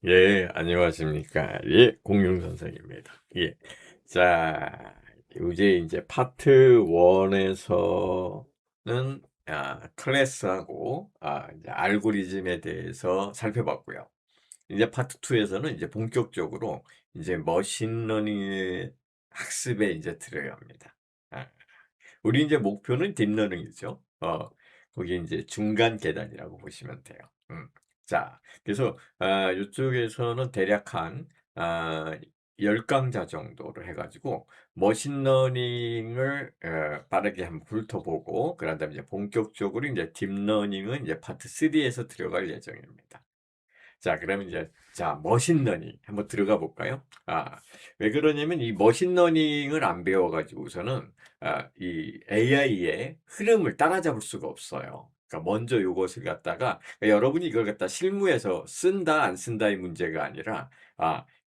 예, 안녕하십니까. 예, 공룡 선생입니다. 예. 자, 이제 파트 1에서는 클래스하고 이제 알고리즘에 대해서 살펴봤고요. 이제 파트 2에서는 이제 본격적으로 이제 머신러닝의 학습에 이제 들어갑니다. 아, 우리 이제 목표는 딥러닝이죠. 거기 이제 중간 계단이라고 보시면 돼요. 자, 그래서 요쪽에서는 대략 한 아, 10강좌 정도를 해가지고 머신러닝을 빠르게 한번 훑어보고 그런 다음에 이제 본격적으로 이제 딥러닝은 이제 파트 3에서 들어갈 예정입니다. 자, 그러면 이제 머신러닝 한번 들어가 볼까요? 왜 그러냐면 이 머신러닝을 안 배워가지고서는 이 AI의 흐름을 따라잡을 수가 없어요. 그러니까 먼저 요것을 갖다가 그러니까 여러분이 이걸 갖다 실무에서 쓴다 안 쓴다의 문제가 아니라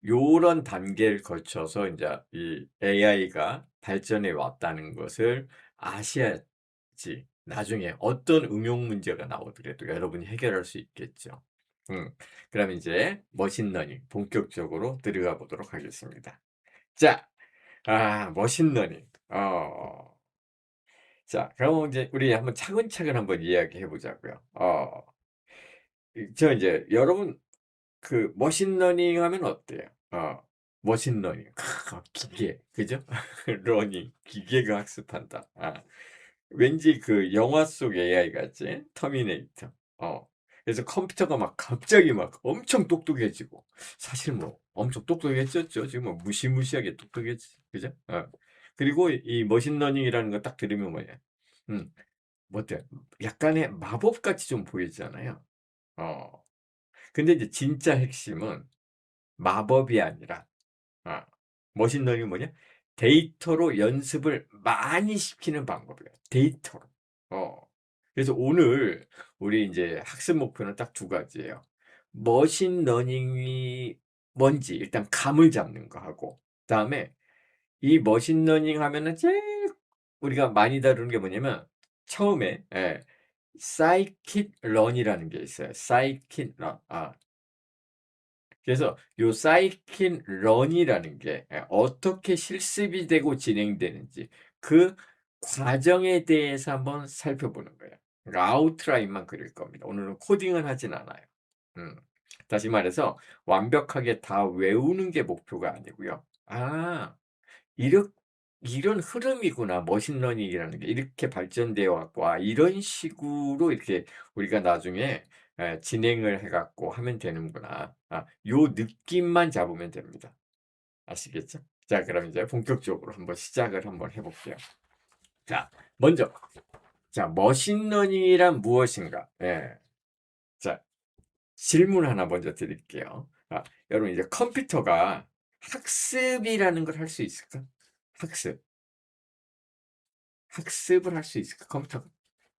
요런 단계를 거쳐서 이제 이 AI가 발전해 왔다는 것을 아셔야지 나중에 어떤 응용 문제가 나오더라도 여러분이 해결할 수 있겠죠. 음. 그럼 이제 머신러닝 본격적으로 들어가 보도록 하겠습니다. 자, 머신러닝. 자, 그럼 이제 우리 한번 차근차근 한번 이야기해 보자고요. 저 이제 여러분 그 머신러닝 하면 어때요? 머신러닝. 기계. 그죠? 러닝. 기계가 학습한다. 왠지 그 영화 속 AI 같지? 터미네이터. 그래서 컴퓨터가 막 갑자기 막 엄청 똑똑해지고 사실 뭐 엄청 똑똑해졌죠. 지금 뭐 무시무시하게 똑똑해지. 그죠? 그리고 이 머신러닝이라는 거 딱 들으면 뭐냐? 음, 뭐 어때? 약간의 마법같이 좀 보이잖아요. 어. 근데 이제 진짜 핵심은 마법이 아니라 아, 머신러닝이 뭐냐? 데이터로 연습을 많이 시키는 방법이에요. 데이터로. 어. 그래서 오늘 우리 이제 학습 목표는 딱 두 가지예요. 머신러닝이 뭔지 일단 감을 잡는 거 하고, 그다음에 이 머신러닝 하면은 제일 우리가 많이 다루는 게 뭐냐면 처음에 사이킷 런이라는 게 있어요. 사이킷 런. 그래서 요 사이킨 런이라는 게 어떻게 실습이 되고 진행되는지 그 과정에 대해서 한번 살펴보는 거예요. 그러니까 아웃라인만 그릴 겁니다. 오늘은 코딩은 하진 않아요. 음. 다시 말해서 완벽하게 다 외우는 게 목표가 아니고요. 이렇 이런 흐름이구나. 머신러닝이라는 게 이렇게 발전되어 왔고 이런 식으로 이렇게 우리가 나중에 진행을 해 갖고 하면 되는구나. 요 느낌만 잡으면 됩니다. 아시겠죠? 자, 그럼 이제 본격적으로 한번 시작을 한번 해 볼게요. 자, 먼저 머신러닝이란 무엇인가? 예. 자, 질문 하나 먼저 드릴게요. 여러분 이제 컴퓨터가 학습이라는 걸 할 수 있을까? 학습. 학습을 할 수 있을까? 컴퓨터가.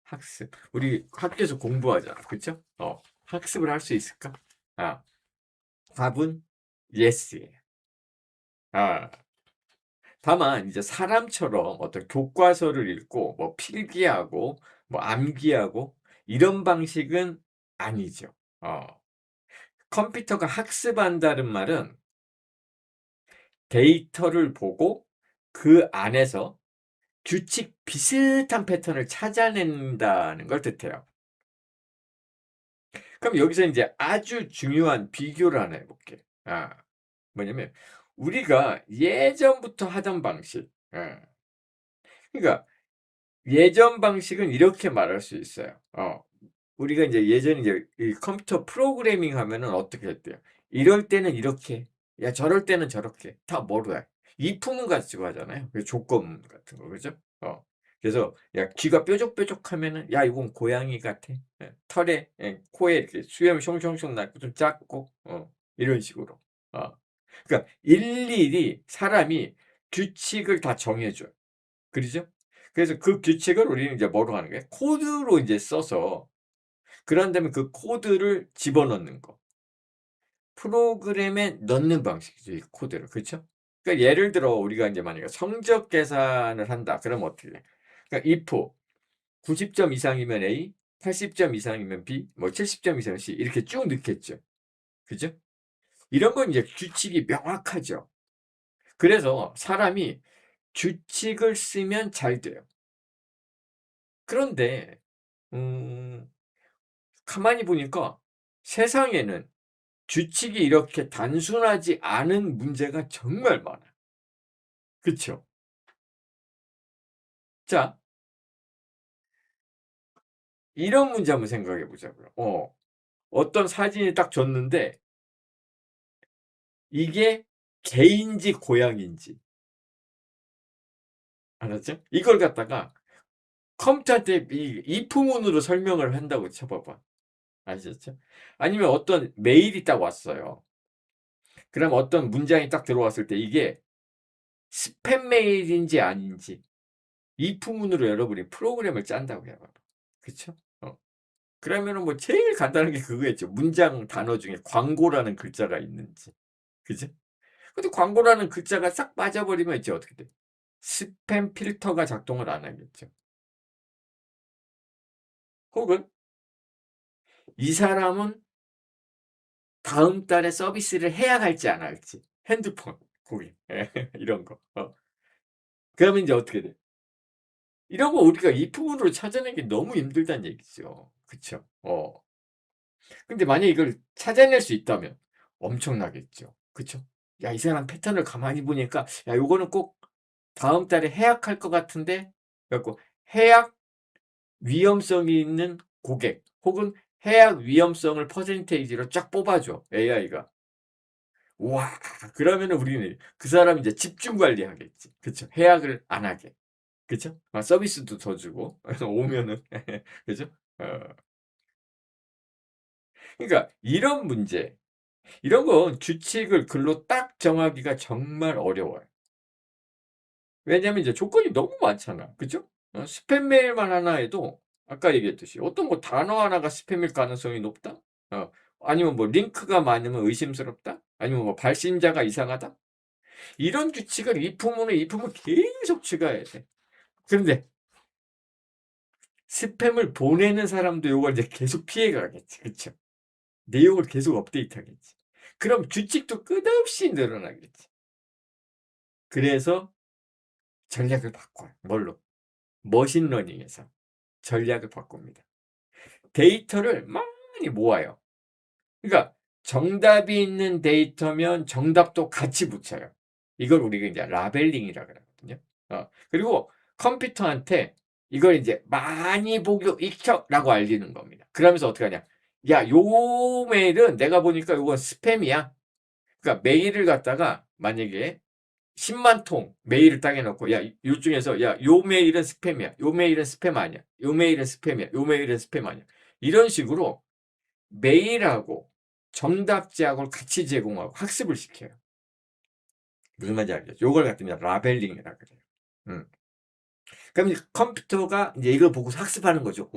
학습. 우리 학교에서 공부하잖아. 그쵸? 학습을 할 수 있을까? 아, 답은 yes예요. 아, 다만 이제 사람처럼 어떤 교과서를 읽고 뭐 필기하고 뭐 암기하고 이런 방식은 아니죠. 어, 컴퓨터가 학습한다는 말은 데이터를 보고 그 안에서 규칙 비슷한 패턴을 찾아낸다는 걸 뜻해요. 그럼 여기서 이제 아주 중요한 비교를 하나 해볼게. 뭐냐면 우리가 예전부터 하던 방식. 그러니까 예전 방식은 이렇게 말할 수 있어요. 우리가 이제 예전에 이제 이 컴퓨터 프로그래밍 하면은 어떻게 했대요? 이럴 때는 이렇게, 야 저럴 때는 저렇게 다 뭐로 해? if문 가지고 하잖아요. 그 조건 같은 거 그죠? 그래서 야 귀가 뾰족뾰족하면은 야 이건 고양이 같아. 털에 코에 이렇게 수염이 숑숑숑 났고 좀 작고 이런 식으로. 어. 그러니까 일일이 사람이 규칙을 다 정해줘요. 그러죠? 그래서 그 규칙을 우리는 이제 뭐로 하는 거예요? 코드로 이제 써서 그런 다음에 그 코드를 집어넣는 거. 프로그램에 넣는 방식이죠, 이 코드를. 그쵸? 그러니까 예를 들어 우리가 인제 만약에 성적 계산을 한다. 그러면 어떻게 돼? 그러니까 if 90점 이상이면 A, 80점 이상이면 B, 뭐 70점 이상이면 C 이렇게 쭉 넣겠죠. 그죠? 이런 건 이제 규칙이 명확하죠. 그래서 사람이 규칙을 쓰면 잘 돼요. 그런데 음 가만히 보니까 세상에는 규칙이 이렇게 단순하지 않은 문제가 정말 많아요. 그쵸? 자, 이런 문제 한번 생각해 보자고요. 어떤 사진이 딱 줬는데 이게 개인지 고양인지 알았죠? 이걸 갖다가 컴퓨터한테 이 if문으로 설명을 한다고 쳐 봐봐. 아시겠죠? 아니면 어떤 메일이 딱 왔어요. 그럼 어떤 문장이 딱 들어왔을 때 이게 스팸 메일인지 아닌지 if문으로 여러분이 프로그램을 짠다고 해 봐봐. 그쵸? 그러면은 뭐 제일 간단한 게 그거겠죠. 문장 단어 중에 광고라는 글자가 있는지. 그죠? 근데 광고라는 글자가 싹 빠져버리면 이제 어떻게 돼? 스팸 필터가 작동을 안 하겠죠. 혹은 이 사람은 다음 달에 서비스를 해야 할지 안 할지. 핸드폰 고객 이런 거. 그러면 인제 어떻게 돼? 이런 거 우리가 이 부분으로 찾아내기 너무 힘들다는 얘기죠. 그쵸? 근데 만약에 이걸 찾아낼 수 있다면 엄청나겠죠. 그쵸? 야 이 사람 패턴을 가만히 보니까 '야 요거는 꼭 다음 달에 해약할 것 같은데.' 그래 갖고 해약 위험성이 있는 고객 혹은 해약 위험성을 퍼센테이지로 쫙 뽑아 줘 AI가. 와 그러면은 우리는 그 사람이 이제 집중 관리하겠지. 그쵸? 해약을 안 하게. 그쵸? 서비스도 더 주고 오면은 그죠? 어 그러니까 이런 문제 이런 건 규칙을 글로 딱 정하기가 정말 어려워요. 왜냐하면 이제 조건이 너무 많잖아. 그죠? 스팸 메일만 하나 해도 아까 얘기했듯이 어떤 뭐 단어 하나가 스팸일 가능성이 높다? 아니면 뭐 링크가 많으면 의심스럽다? 아니면 뭐 발신자가 이상하다? 이런 규칙을 이품을 계속 추가해야 돼. 그런데 스팸을 보내는 사람도 요걸 이제 계속 피해 가겠지. 그쵸? 내용을 계속 업데이트하겠지. 그럼 규칙도 끝없이 늘어나겠지. 그래서 전략을 바꿔요. 뭘로? 머신러닝에서 전략을 바꿉니다. 데이터를 많이 모아요. 그러니까 정답이 있는 데이터면 정답도 같이 붙여요. 이걸 우리가 이제 라벨링이라 그러거든요. 그리고 컴퓨터한테 이걸 이제 "많이 보고 익혀."라고 알리는 겁니다. 그러면서 어떻게 하냐. "야 요 메일은 내가 보니까 요건 스팸이야." 그러니까 메일을 갖다가 만약에 10만 통 메일을 딱 해 놓고 "야 요 중에서 야 요 메일은 스팸이야. 요 메일은 스팸 아니야. 요 메일은 스팸이야. 요 메일은 스팸 아니야." 이런 식으로 메일하고 정답지하고를 같이 제공하고 학습을 시켜요. 무슨 말인지 알겠죠? 요걸 갖다 이제 라벨링이라 그래요. 음. 그럼 이제 컴퓨터가 인제 이걸 보고서 학습하는 거죠.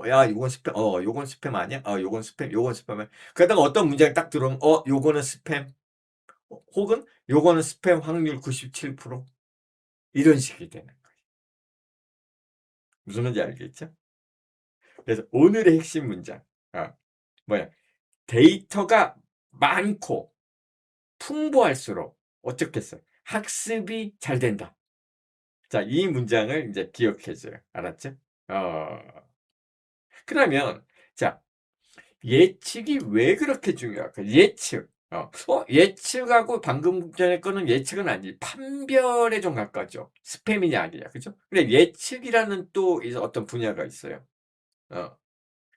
야 요건 스팸 요건 스팸 아니야? 요건 스팸, 요건 스팸 아니야? 그러다가 어떤 문장이 딱 들어오면 요거는 스팸 혹은 요거는 스팸 확률 97% 이런 식이 되는 거예요. 무슨 말인지 알겠죠? 그래서 오늘의 핵심 문장 뭐야? 데이터가 많고 풍부할수록 어떻겠어요? 학습이 잘 된다. 자, 이 문장을 인제 기억해 줘요. 알았죠? 그러면 자, 예측이 왜 그렇게 중요할까? 예측. 예측하고 방금 전에 거는 예측은 아니지 판별에 좀 가깝죠. 스팸이냐 아니냐. 그죠? 근데 예측이라는 또 이제 어떤 분야가 있어요. 어.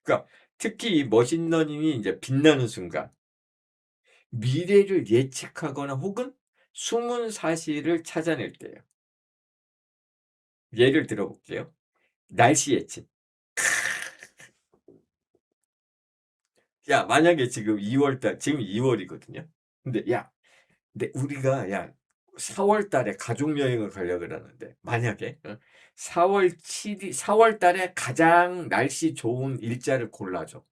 그러니까 특히 이 머신러닝이 인제 빛나는 순간 미래를 예측하거나 혹은 숨은 사실을 찾아낼 때예요. 예를 들어 볼게요. 날씨 예측. 야 만약에 지금 2월 달 지금 2 월이거든요. 근데 야 근데 우리가 야 4월 달에 가족 여행을 가려 그러는데 만약에 4월 7일 4월 달에 가장 날씨 좋은 일자를 골라 줘.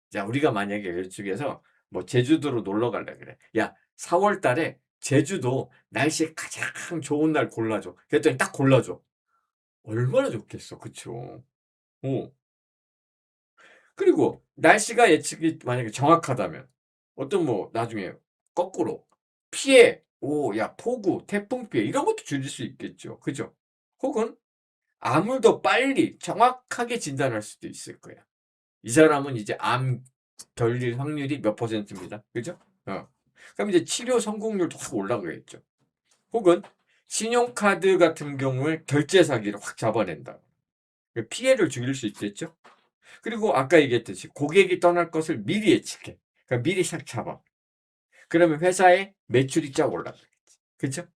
자 우리가 만약에 이쪽에서 뭐 제주도로 놀러 갈라 그래. "야 4월 달에 제주도 날씨 가장 좋은 날 골라 줘." 그랬더니 딱 골라 줘. 얼마나 좋겠어. 그쵸? 어. 그리고 날씨가 예측이 만약에 정확하다면 어떤 뭐 나중에 거꾸로 피해, 오 야 폭우, 태풍 피해 이런 것도 줄일 수 있겠죠. 그죠? 혹은 암을 더 빨리 정확하게 진단할 수도 있을 거야. 이 사람은 이제 암 걸릴 확률이 몇 퍼센트입니다. 그죠? 그럼 이제 치료 성공률도 확 올라가겠죠. 혹은 신용카드 같은 경우에 결제 사기를 확 잡아낸다. 피해를 줄일 수 있겠죠. 그리고 아까 얘기했듯이 고객이 떠날 것을 미리 예측해. 그러니까 미리 싹 잡아. 그러면 회사의 매출이 쫙 올라가겠지. 그죠?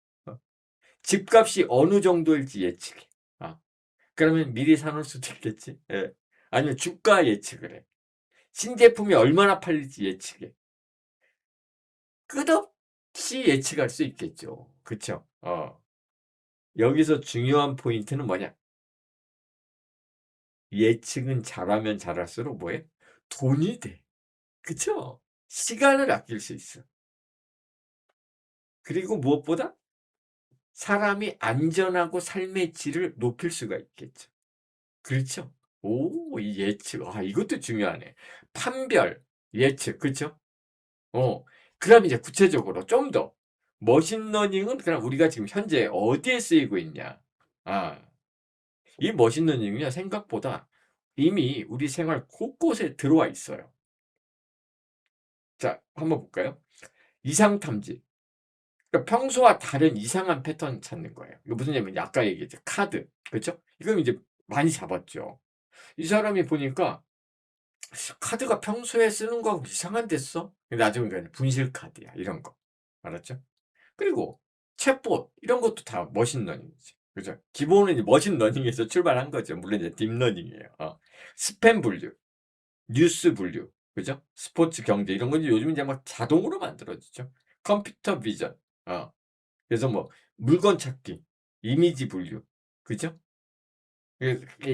집값이 어느 정도일지 예측해. 그러면 미리 사놓을 수도 있겠지. 예. 아니면 주가 예측을 해. 신제품이 얼마나 팔릴지 예측해. 끝없이 예측할 수 있겠죠. 그쵸? 여기서 중요한 포인트는 뭐냐? 예측은 잘하면 잘할수록 뭐해? 돈이 돼. 그쵸? 시간을 아낄 수 있어. 그리고 무엇보다 사람이 안전하고 삶의 질을 높일 수가 있겠죠. 그렇죠? 오, 이 예측. 이것도 중요하네. 판별, 예측. 그쵸? 어. 그럼 이제 구체적으로 좀 더 머신러닝은 그럼 우리가 지금 현재 어디에 쓰이고 있냐? 아. 이 머신러닝은요 생각보다 이미 우리 생활 곳곳에 들어와 있어요. 자, 한번 볼까요? 이상 탐지. 그러니까 평소와 다른 이상한 패턴 찾는 거예요. 이거 무슨 얘기냐면 아까 얘기했죠. 카드. 그렇죠? 이건 이제 많이 잡았죠. 이 사람이 보니까 카드가 평소에 쓰는 거하고 이상한데 써? 나중에 그냥 분실 카드야. 이런 거. 알았죠? 그리고 챗봇 이런 것도 다 머신러닝이지. 그죠? 기본은 이제 머신러닝에서 출발한 거죠. 물론 이제 딥러닝이에요. 스팸 분류, 뉴스 분류, 그죠? 스포츠 경제 이런 건 요즘 이제 막 자동으로 만들어지죠. 컴퓨터 비전, 그래서 뭐 물건 찾기, 이미지 분류, 그죠?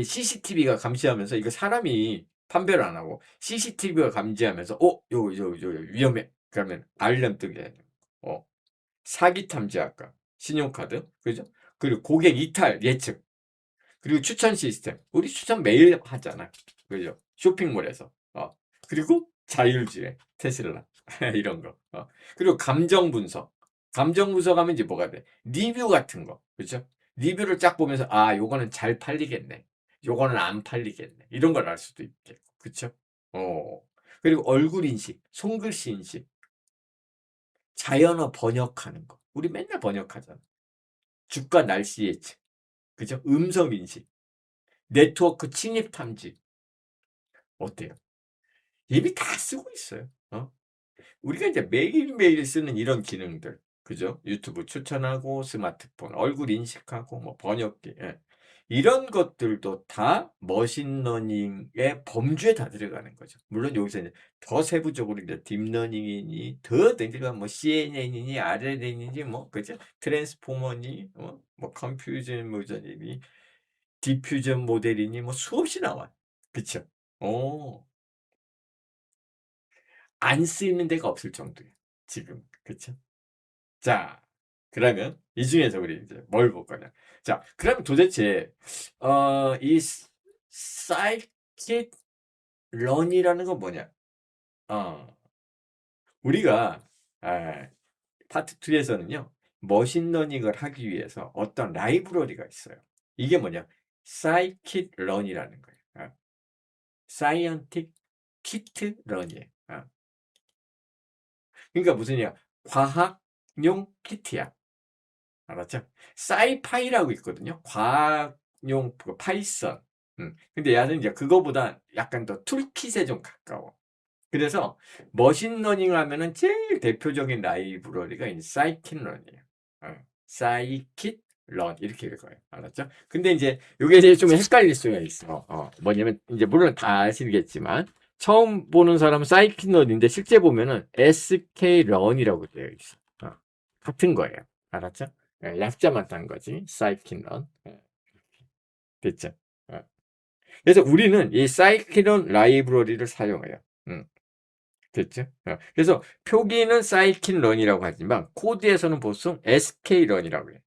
CCTV가 감시하면서 이거 사람이 판별을 안 하고 CCTV가 감지하면서 요거 위험해. 그러면 알람 뜨게 해요. 사기 탐지 아까 신용카드, 그죠? 그리고 고객 이탈 예측, 그리고 추천 시스템. 우리 추천 매일 하잖아. 그죠? 쇼핑몰에서. 그리고 자율주행, 테슬라. 이런 거. 그리고 감정 분석. 감정 분석하면 이제 뭐가 돼? 리뷰 같은 거. 그죠? 리뷰를 쫙 보면서, 요거는 잘 팔리겠네. 요거는 안 팔리겠네. 이런 걸 알 수도 있겠고. 그쵸? 어. 그리고 얼굴 인식, 손글씨 인식, 자연어 번역하는 거. 우리 맨날 번역하잖아. 주가 날씨 예측. 그죠? 음성 인식, 네트워크 침입 탐지. 어때요? 이미 다 쓰고 있어요. 우리가 이제 매일매일 쓰는 이런 기능들. 그죠? 유튜브 추천하고 스마트폰 얼굴 인식하고 뭐 번역기. 예. 이런 것들도 다 머신러닝의 범주에 다 들어가는 거죠. 물론 여기서 이제 더 세부적으로 이제 딥러닝이니 더 내가 뭐 CNN이니 RNN이니 뭐 그죠? 트랜스포머니 뭐 컴퓨전 모델이니 디퓨전 모델이니 뭐 수없이 나와요. 그쵸? 어. 안 쓰이는 데가 없을 정도예요. 지금. 그쵸? 자, 그러면 이 중에서 우리 이제 뭘 볼 거냐. 자, 그럼 도대체 이 사이킷 런이라는 건 뭐냐? 어, 우리가 파트 2에서는요. 머신러닝을 하기 위해서 어떤 라이브러리가 있어요. 이게 뭐냐? 사이킷 런이라는 거예요. 사이언틱 키트 런이에요. 그러니까 무슨 얘기야? 과학용 키트야. 알았죠? 사이파이라고 있거든요. 과학용 파이썬. 근데 얘는 이제 그거보다 약간 더 툴킷에 좀 가까워. 그래서 머신러닝 하면은 제일 대표적인 라이브러리가 이 사이킷런이에요. 사이킷런 이렇게 읽어요. 알았죠? 근데 이제 요게 이제 좀 헷갈릴 수가 있어. 뭐냐면 이제 물론 다 아시겠지만 처음 보는 사람은 사이킷런인데 실제 보면은 SK런이라고 되어 있어. 같은 거예요. 알았죠? 약자만 딴 거지. 사이킨런. 됐죠? 어. 그래서 우리는 이 사이킨런 라이브러리를 사용해요. 됐죠? 그래서 표기는 사이킨런이라고 하지만 코드에서는 보통 SK런이라고 해요.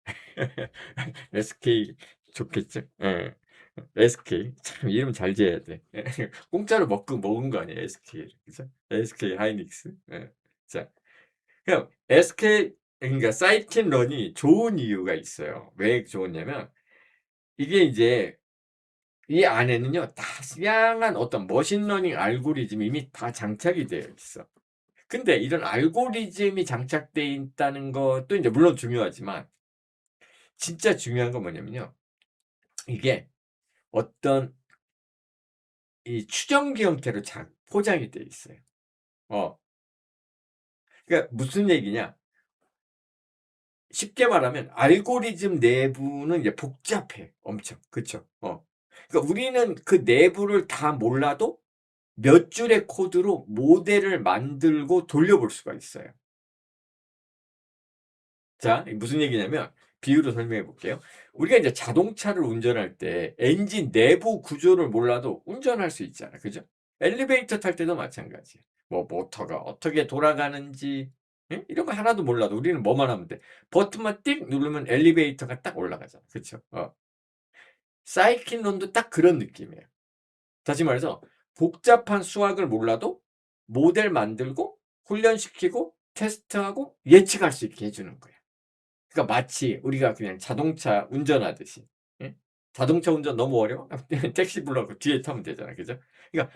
SK 좋겠죠? SK 참 이름 잘 지어야 돼. 공짜로 먹은 거 아니에요? SK 그죠? SK 하이닉스. 자, 그럼 SK 그러니까 사이킨런이 좋은 이유가 있어요. 왜 좋으냐면 이게 이제 이 안에는요 다양한 어떤 머신러닝 알고리즘이 이미 다 장착이 되어 있어. 근데 이런 알고리즘이 장착되어 있다는 것도 이제 물론 중요하지만 진짜 중요한 건 뭐냐면요. 이게 어떤 이 추정기 형태로 포장이 되어 있어요. 어. 그러니까 무슨 얘기냐? 쉽게 말하면 알고리즘 내부는 이제 복잡해. 엄청. 그쵸? 그러니까 우리는 그 내부를 다 몰라도 몇 줄의 코드로 모델을 만들고 돌려볼 수가 있어요. 자, 무슨 얘기냐면 비유로 설명해 볼게요. 우리가 이제 자동차를 운전할 때 엔진 내부 구조를 몰라도 운전할 수 있잖아. 그죠? 엘리베이터 탈 때도 마찬가지야. 뭐 모터가 어떻게 돌아가는지 이런 거 하나도 몰라도 우리는 뭐만 하면 돼. 버튼만 띡 누르면 엘리베이터가 딱 올라가잖아. 그쵸? 사이클론도 딱 그런 느낌이에요. 다시 말해서 복잡한 수학을 몰라도 모델 만들고 훈련시키고 테스트하고 예측할 수 있게 해 주는 거야. 그러니까 마치 우리가 그냥 자동차 운전하듯이. 예? 자동차 운전 너무 어려워? 택시 불러 갖고 뒤에 타면 되잖아. 그죠? 그러니까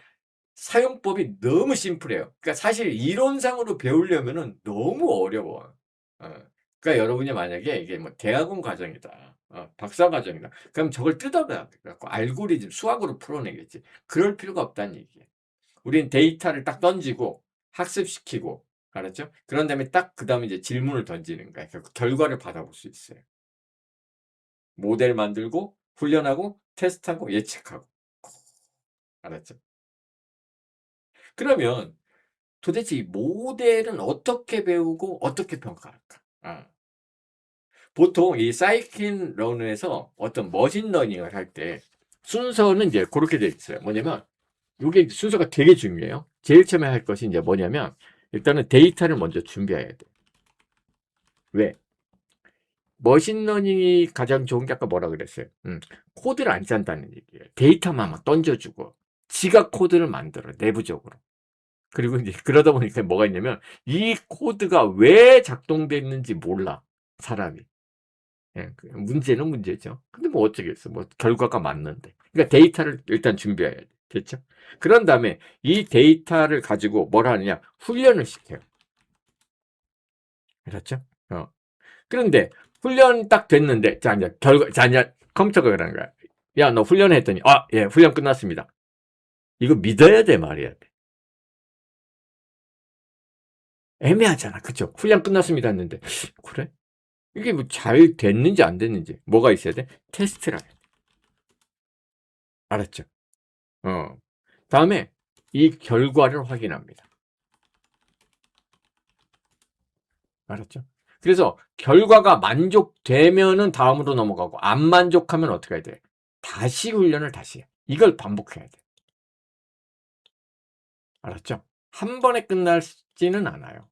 사용법이 너무 심플해요. 그러니까 사실 이론상으로 배우려면은 너무 어려워. 어. 그러니까 여러분이 만약에 이게 뭐 대학원 과정이다. 박사 과정이다. 그럼 저걸 뜯어가야 돼. 갖고 알고리즘 수학으로 풀어내겠지. 그럴 필요가 없다는 얘기예요. 우린 데이터를 딱 던지고 학습시키고 알았죠? 그런 다음에 딱 그다음에 이제 질문을 던지는 거야. 그 결과를 받아볼 수 있어요. 모델 만들고 훈련하고 테스트하고 예측하고. 알았죠? 그러면 도대체 이 모델은 어떻게 배우고 어떻게 평가할까? 보통 이 사이킨 러너에서 어떤 머신러닝을 할 때 순서는 이제 그렇게 돼 있어요. 뭐냐면 요게 순서가 되게 중요해요. 제일 처음에 할 것이 이제 뭐냐면 일단은 데이터를 먼저 준비해야 돼. 왜? 머신러닝이 가장 좋은 게 아까 뭐라 그랬어요? 코드를 안 짠다는 얘기예요. 데이터만 막 던져주고 지가 코드를 만들어 내부적으로. 그리고 이제 그러다 보니까 뭐가 있냐면 이 코드가 왜 작동됐는지 몰라 사람이. 예, 문제는 문제죠. 근데 뭐 어쩌겠어. 뭐 결과가 맞는데. 그러니까 데이터를 일단 준비해야 돼. 됐죠? 그런 다음에 이 데이터를 가지고 뭘 하느냐? 훈련을 시켜요. 그렇죠? 그런데 훈련 딱 됐는데 이제 컴퓨터가 그러는 거야. 야, 너 훈련했더니 예, 훈련 끝났습니다. 이거 믿어야 돼, 말이야 돼. 애매하잖아. 그쵸? 훈련 끝났습니다 했는데 그래? 이게 뭐 잘 됐는지 안 됐는지 뭐가 있어야 돼? 테스트를 해야 돼. 알았죠? 어. 다음에 이 결과를 확인합니다. 알았죠? 그래서 결과가 만족되면은 다음으로 넘어가고 안 만족하면 어떻게 해야 돼? 다시 훈련을 다시 해. 이걸 반복해야 돼. 알았죠? 한 번에 끝나지는 않아요.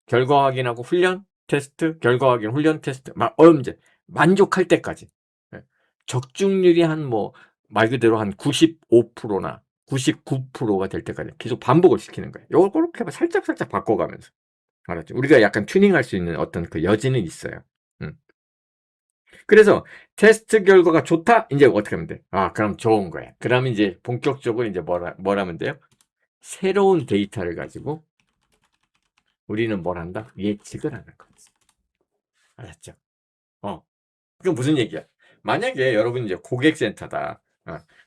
결과 확인하고 훈련, 테스트, 결과 확인, 훈련, 테스트 막 이제 만족할 때까지. 예. 적중률이 한 뭐 말 그대로 한 95%나 99%가 될 때까지 계속 반복을 시키는 거예요. 요렇게 살짝살짝 바꿔가면서. 알았죠? 우리가 약간 튜닝할 수 있는 어떤 그 여지는 있어요. 음. 그래서 테스트 결과가 좋다? 이제 어떻게 하면 돼? 그럼 좋은 거야. 그러면 이제 본격적으로 이제 뭘 하면 돼요? 새로운 데이터를 가지고 우리는 뭘 한다? 예측을 하는 거지. 알았죠? 어. 그건 무슨 얘기야? 만약에 여러분 이제 고객센터다.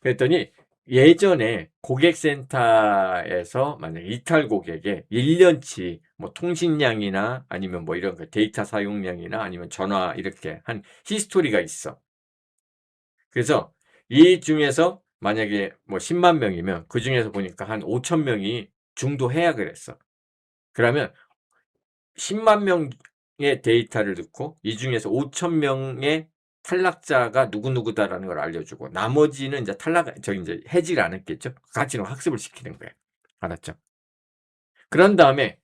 그랬더니 예전에 고객센터에서 만약에 이탈 고객의 1년치 뭐 통신량이나 아니면 뭐 이런 거 데이터 사용량이나 아니면 전화 이렇게 한 히스토리가 있어. 그래서 이 중에서 만약에 뭐 10만 명이면 그 중에서 보니까 한 5천 명이 중도 해약을 했어. 그러면 10만 명의 데이터를 넣고 이 중에서 5천 명의 탈락자가 누구누구다라는 걸 알려주고 나머지는 이제 저기 이제 해지를 안 했겠죠. 같이 학습을 시키는 거예요. 알았죠? 그런 다음에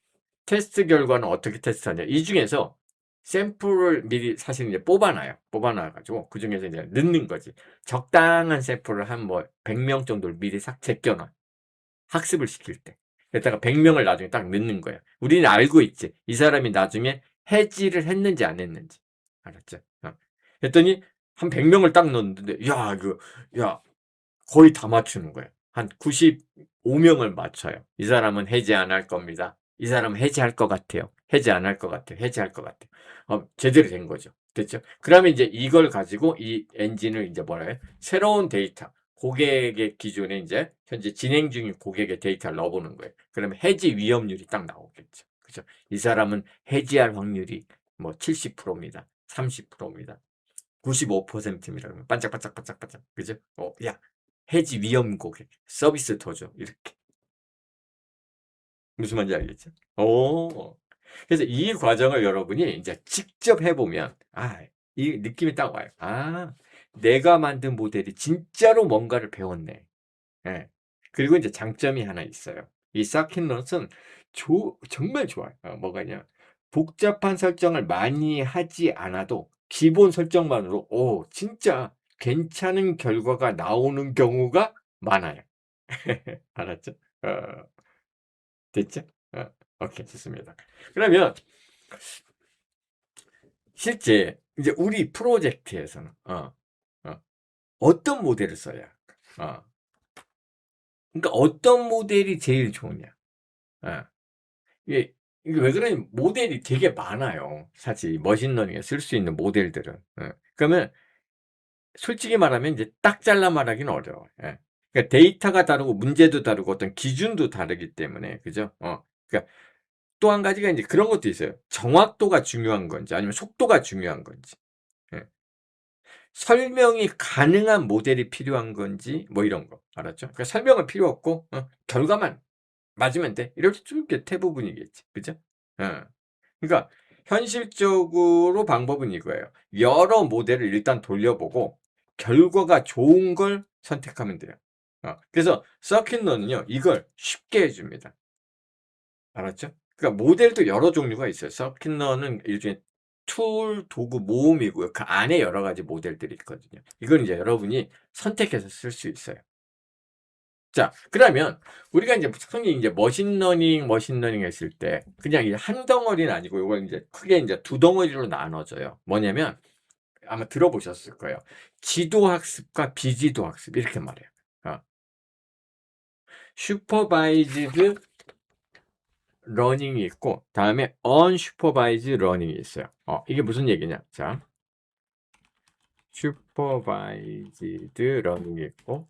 테스트 결과는 어떻게 테스트하냐? 이 중에서 샘플을 미리 사실 이제 뽑아놔요. 뽑아놔 가지고 그 중에서 이제 넣는 거지. 적당한 샘플을 한 뭐 100명 정도를 미리 싹 제껴놔. 학습을 시킬 때. 게다가 100명을 나중에 딱 넣는 거야. 우리는 알고 있지. 이 사람이 나중에 해지를 했는지 안 했는지. 알았죠? 그랬더니 한 100명을 딱 넣었는데 야 거의 다 맞추는 거예요. 한 95명을 맞춰요. 이 사람은 해지 안 할 겁니다. 이 사람은 해지할 것 같아요. 해지 안 할 것 같아요. 해지할 것 같아요. 제대로 된 거죠. 됐죠? 그러면 이제 이걸 가지고 이 엔진을 이제 뭐라 해요? 새로운 데이터, 고객의 기준에 이제 현재 진행 중인 고객의 데이터를 넣어보는 거예요. 그러면 해지 위험률이 딱 나오겠죠. 그죠? 이 사람은 해지할 확률이 뭐 70%입니다. 30%입니다. 95%입니다. 그러면 반짝반짝반짝반짝. 그죠? 야, 해지 위험 고객, 서비스 더 줘. 이렇게. 무슨 말인지 알겠죠? 그래서 이 과정을 여러분이 이제 직접 해보면, 이 느낌이 딱 와요. 내가 만든 모델이 진짜로 뭔가를 배웠네. 예. 그리고 이제 장점이 하나 있어요. 이 서킷넛은 정말 좋아요. 뭐가 냐 복잡한 설정을 많이 하지 않아도 기본 설정만으로 진짜 괜찮은 결과가 나오는 경우가 많아요. 알았죠? 어 됐죠? 오케이 좋습니다. 그러면 실제 이제 우리 프로젝트에서는 어떤 모델을 써야 할까? 그러니까 어떤 모델이 제일 좋으냐? 어. 이게 왜 그러냐면 모델이 되게 많아요. 사실 머신러닝에 쓸 수 있는 모델들은. 그러면 솔직히 말하면 이제 딱 잘라 말하기는 어려워요. 예. 그러니까 데이터가 다르고 문제도 다르고 어떤 기준도 다르기 때문에 그죠? 그러니까 또 한 가지가 이제 그런 것도 있어요. 정확도가 중요한 건지 아니면 속도가 중요한 건지. 예. 설명이 가능한 모델이 필요한 건지 뭐 이런 거. 알았죠? 그러니까 설명은 필요 없고 결과만 맞으면 돼. 이렇게 쭉 대부분이겠지. 그죠? 어. 그러니까 현실적으로 방법은 이거예요. 여러 모델을 일단 돌려보고 결과가 좋은 걸 선택하면 돼요. 그래서 서킷런은요. 이걸 쉽게 해 줍니다. 알았죠? 그러니까 모델도 여러 종류가 있어요. 서킷런은 일종의 툴, 도구 모음이고요. 그 안에 여러 가지 모델들이 있거든요. 이걸 이제 여러분이 선택해서 쓸 수 있어요. 자, 그러면 우리가 이제 흔히 이제 머신러닝 했을 때 그냥 이제 한 덩어리는 아니고 요걸 이제 크게 이제 두 덩어리로 나눠져요. 뭐냐면 아마 들어보셨을 거예요. 지도 학습과 비지도 학습 이렇게 말해요. 슈퍼바이즈드 러닝이 있고 다음에 언슈퍼바이즈 러닝이 있어요. 이게 무슨 얘기냐? 자, 슈퍼바이즈드 러닝이 있고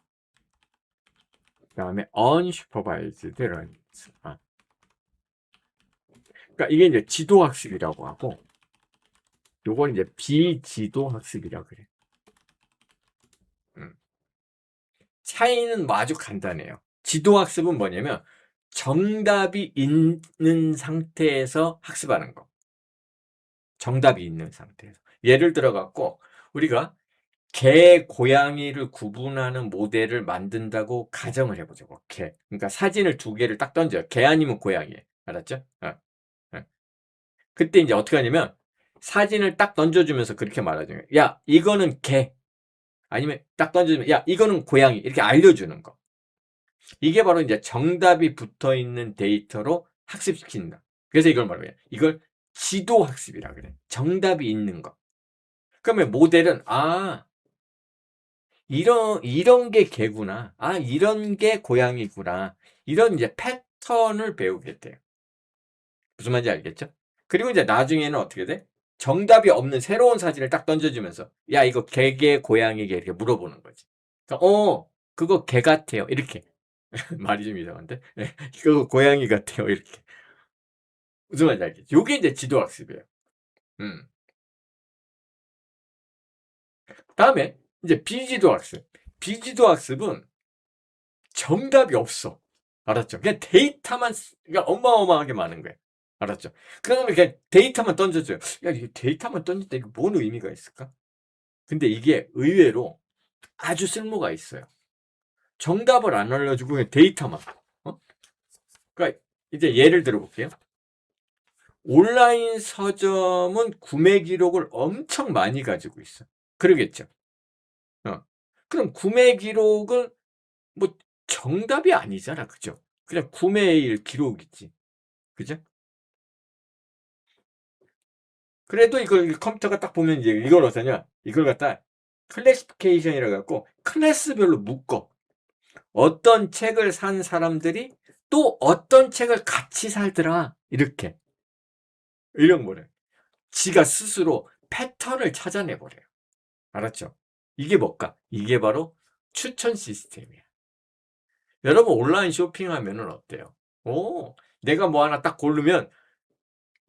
그다음에 언슈퍼바이즈드 러닝 있어요. 그러니까 이게 이제 지도 학습이라고 하고 요건 이제 비지도 학습이라고 그래. 음. 차이는 뭐 아주 간단해요. 지도 학습은 뭐냐면 정답이 있는 상태에서 학습하는 거. 정답이 있는 상태에서. 예를 들어 갖고 우리가 개, 고양이를 구분하는 모델을 만든다고 가정을 해 보자고. 개. 그러니까 사진을 두 개를 딱 던져요. 개 아니면 고양이. 알았죠? 어. 그때 이제 어떻게 하냐면 사진을 딱 던져주면서 그렇게 말하죠. 야, 이거는 개. 아니면 딱 던져주면 야, 이거는 고양이. 이렇게 알려주는 거. 이게 바로 이제 정답이 붙어 있는 데이터로 학습시킨다. 그래서 이걸 말해요. 이걸 지도 학습이라 그래. 정답이 있는 거. 그러면 모델은 이런 게 개구나. 이런 게 고양이구나. 이런 이제 패턴을 배우게 돼요. 무슨 말인지 알겠죠? 그리고 이제 나중에는 어떻게 돼? 정답이 없는 새로운 사진을 딱 던져주면서 야 이거 개개 고양이개 이렇게 물어보는 거지. 그러니까 그거 개 같아요. 이렇게 말이 좀 이상한데 그거 고양이 같아요. 이렇게 무슨 말인지 알겠죠? 요게 이제 지도학습이에요. 음. 다음에 이제 비지도학습. 비지도학습은 정답이 없어. 알았죠? 그냥 데이터만 그러니까 어마어마하게 많은 거예요. 알았죠? 그러면 그냥 데이터만 던져줘요. 야, 이게 데이터만 던질 때 이게 뭔 의미가 있을까? 근데 이게 의외로 아주 쓸모가 있어요. 정답을 안 알려주고 그냥 데이터만. 그러니까 이제 예를 들어 볼게요. 온라인 서점은 구매 기록을 엄청 많이 가지고 있어. 그러겠죠. 그럼 구매 기록은 뭐 정답이 아니잖아. 그죠? 그냥 구매일 기록이지. 그죠? 그래도 이걸 컴퓨터가 딱 보면 이제 이걸 어떠냐? 이걸 갖다 클래시피케이션이라 갖고 클래스별로 묶어. 어떤 책을 산 사람들이 또 어떤 책을 같이 살더라. 이렇게. 이런 거래. 지가 스스로 패턴을 찾아내 버려요. 알았죠? 이게 뭘까? 이게 바로 추천 시스템이야. 여러분 온라인 쇼핑하면은 어때요? 오, 내가 뭐 하나 딱 고르면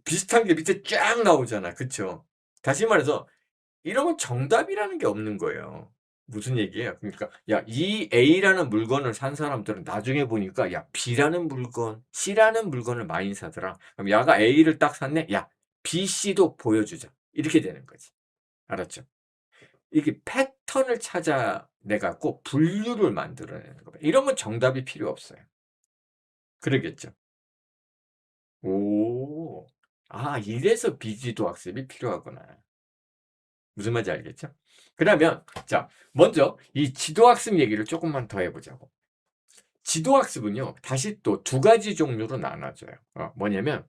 비슷한 게 밑에 쫙 나오잖아. 그쵸? 다시 말해서 이러면 정답이라는 게 없는 거예요. 무슨 얘기예요? 그러니까 야, 이 A라는 물건을 산 사람들은 나중에 보니까 야, B라는 물건, C라는 물건을 많이 사더라. 그럼 야가 A를 딱 샀네. 야, B, C도 보여주자. 이렇게 되는 거지. 알았죠? 이게 패턴을 찾아내 갖고 분류를 만들어내는 거예요. 이러면 정답이 필요 없어요. 그러겠죠? 오. 아, 이래서 비지도 학습이 필요하구나. 무슨 말인지 알겠죠? 그러면 자, 먼저 이 지도학습 얘기를 조금만 더 해보자고. 지도학습은요, 다시 또 두 가지 종류로 나눠져요. 뭐냐면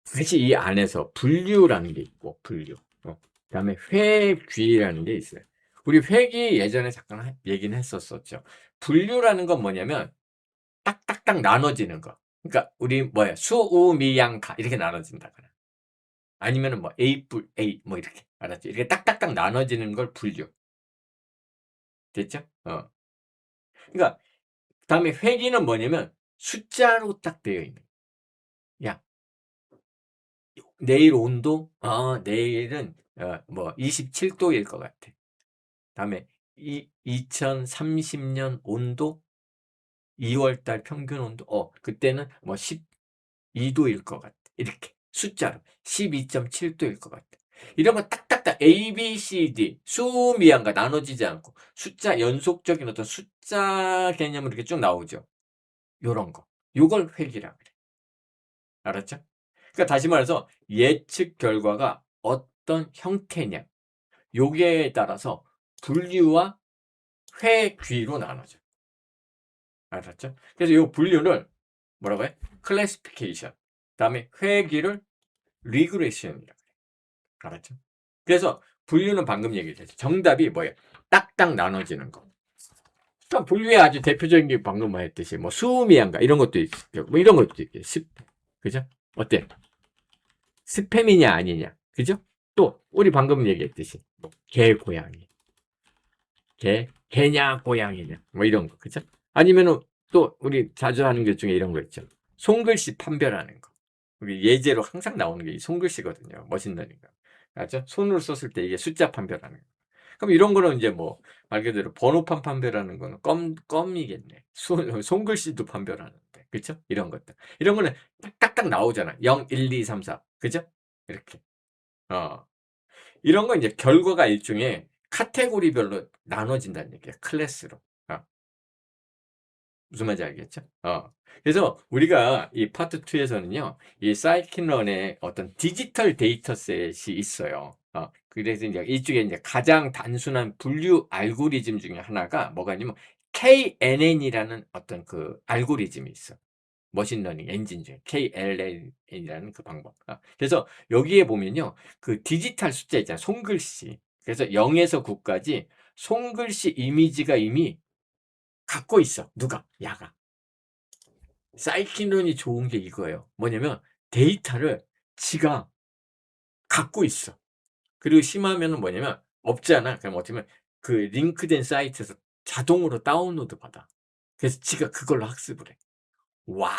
사실 이 안에서 분류라는 게 있고 분류. 그다음에 회귀라는 게 있어요. 우리 회귀 예전에 잠깐 얘기는 했었었죠. 분류라는 건 뭐냐면 딱딱딱 나눠지는 거. 그러니까 우리 뭐야 수우미양가 이렇게 나눠진다거나 아니면은 뭐 A뿔 A 뭐 이렇게 알았지? 이렇게 딱딱딱 나눠지는 걸 분류. 됐죠? 그러니까 그다음에 회귀는 뭐냐면 숫자로 딱 되어 있는. 야, 내일 온도? 내일은 뭐 27도일 것 같아. 다음에 2030년 온도 2월 달 평균 온도 그때는 뭐 12도일 것 같아. 이렇게 숫자로 12.7도일 것 같아. 이런 거 딱딱딱 A, B, C, D 수미양과 나눠지지 않고 숫자 연속적인 어떤 숫자 개념으로 이렇게 쭉 나오죠. 요런 거. 요걸 회귀라 그래. 알았죠? 그러니까 다시 말해서 예측 결과가 어떤 형태냐 요게 따라서 분류와 회귀로 나눠져. 알았죠? 그래서 요 분류를 뭐라고 해? 클래시피케이션. 그다음에 회귀를 리그레션이라 그래. 알았죠? 그래서 분류는 방금 얘기했죠. 정답이 뭐예요? 딱딱 나눠지는 거. 그러니까 분류의 아주 대표적인 게 방금 말했듯이 뭐 수미양가 이런 것도 있고 뭐 이런 것도 있고 그죠? 어때? 스팸이냐 아니냐. 그죠? 또 우리 방금 얘기했듯이 뭐 개 고양이. 개냐 고양이냐 뭐 이런 거. 그죠? 아니면은 또 우리 자주 하는 것 중에 이런 거 있죠. 손글씨 판별하는 거. 우리 예제로 항상 나오는 게 이 손글씨거든요. 머신러닝. 알죠? 손으로 썼을 때 이게 숫자 판별하는 거. 그럼 이런 거는 이제 뭐 말 그대로 번호판 판별하는 거는 껌이겠네. 손글씨도 판별하는데. 그쵸? 이런 것들. 이런 거는 딱딱딱 나오잖아. 0, 1, 2, 3, 4. 그죠? 이렇게. 어. 이런 건 이제 결과가 일종의 카테고리별로 나눠진다는 얘기야. 클래스로. 어. 무슨 말인지 알겠죠? 그래서 우리가 이 파트 2에서는요, 이 사이킨런의 어떤 디지털 데이터셋이 있어요. 그래서 이제 이쪽에 이제 가장 단순한 분류 알고리즘 중에 하나가 뭐가 있냐면 KNN이라는 어떤 그 알고리즘이 있어. 머신러닝 엔진 중에 KLN이라는 그 방법. 그래서 여기에 보면요, 그 디지털 숫자 있잖아요. 손글씨. 그래서 0에서 9까지 손글씨 이미지가 이미 갖고 있어. 누가? 야가. 사이킨론이 좋은 게 이거예요. 뭐냐면 데이터를 지가 갖고 있어. 그리고 심하면은 뭐냐면 없잖아. 그럼 어쩌면 그 링크된 사이트에서 자동으로 다운로드 받아. 그래서 지가 그걸로 학습을 해. 와.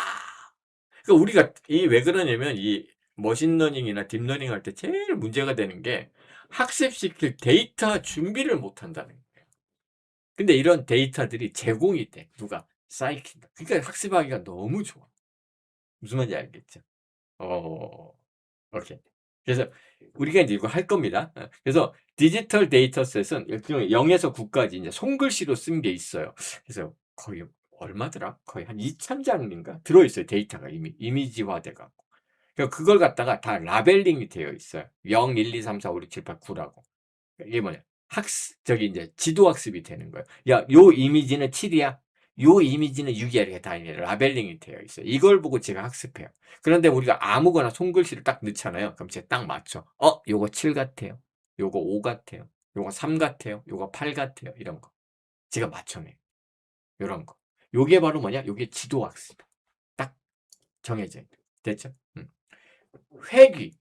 그러니까 우리가 이 왜 그러냐면 이 머신러닝이나 딥러닝 할 때 제일 문제가 되는 게 학습시킬 데이터 준비를 못 한다는 거예요. 근데 이런 데이터들이 제공이 돼. 누가? 사이킨. 그러니까 학습하기가 너무 좋아. 무슨 말인지 알겠죠? 어. 오케이. 그래서 우리가 인제 이거 할 겁니다. 그래서 디지털 데이터셋은 일종의 0 에서 9 까지 인제 손글씨로 쓴 게 있어요. 그래서 거의 얼마더라? 거의 한 2,000 장인가 들어 있어요, 데이터가 이미 이미지화돼 갖고. 그러니까 그걸 갖다가 다 라벨링이 되어 있어요. 0, 1, 2, 3, 4, 5, 6, 7, 8, 9 라고. 이게 뭐냐? 학습 저기 인제 지도 학습이 되는 거예요. "야, 요 이미지는 7 이야. 요 이미지는 유기알이 다 이제 라벨링이 되어 있어요. 이걸 보고 제가 학습해요. 그런데 우리가 아무거나 손글씨를 딱 넣잖아요. 그럼 제가 딱 맞춰. 요거 7 같아요. 요거 5 같아요. 요거 3 같아요. 요거 8 같아요. 이런 거. 제가 맞춰내요. 요런 거. 요게 바로 뭐냐? 요게 지도 학습. 딱 정해져 있는. 됐죠? 회귀.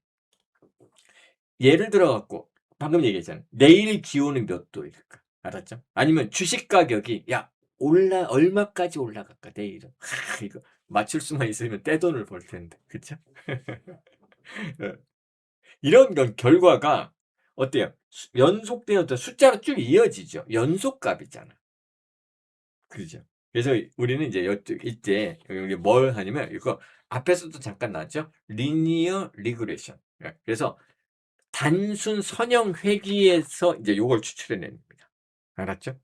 예를 들어 갖고 방금 얘기했잖아요. 내일 기온은 몇 도일까? 알았죠? 아니면 주식 가격이 야 얼마까지 올라갈까 내일은? 이거 맞출 수만 있으면 떼돈을 벌 텐데. 그쵸? 예. 이런 건 결과가 어때요? 연속된 어떤 숫자로 쭉 이어지죠. 연속값이잖아. 그죠? 그래서 우리는 이제 이때 여기 뭘 하냐면 이거 앞에서도 잠깐 나왔죠? 리니어 리그레션. 예. 그래서 단순 선형 회귀에서 이제 요걸 추출해 냅니다. 알았죠?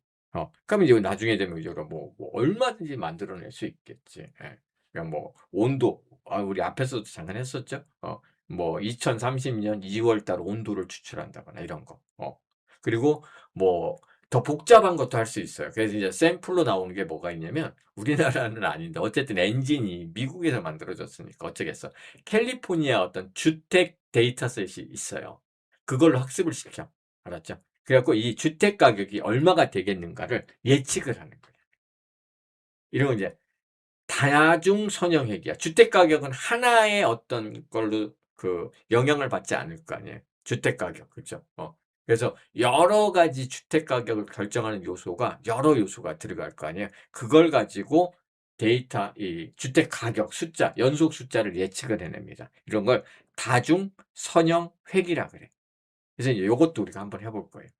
그러면 이제 나중에 되면 이제가 뭐 얼마든지 만들어낼 수 있겠지. 예. 그러니까 뭐 온도 우리 앞에서도 잠깐 했었죠. 뭐 2030년 2월 달 온도를 추출한다거나 이런 거. 그리고 뭐 더 복잡한 것도 할 수 있어요. 그래서 이제 샘플로 나오는 게 뭐가 있냐면 우리나라는 아닌데 어쨌든 엔진이 미국에서 만들어졌으니까 어쩌겠어. 캘리포니아 어떤 주택 데이터셋이 있어요. 그걸로 학습을 시켜. 알았죠? 그래 갖고 이 주택 가격이 얼마가 되겠는가를 예측을 하는 거예요. 이런 건 이제 다중 선형회귀야. 주택 가격은 하나의 어떤 걸로 영향을 받지 않을 거 아니에요. 주택 가격. 그죠? 그래서 여러 가지 주택 가격을 결정하는 요소가 여러 요소가 들어갈 거 아니에요. 그걸 가지고 데이터 이 주택 가격 숫자, 연속 숫자를 예측을 해냅니다. 이런 걸 다중 선형 회귀라 그래. 그래서 이제 요것도 우리가 한번 해볼 거예요.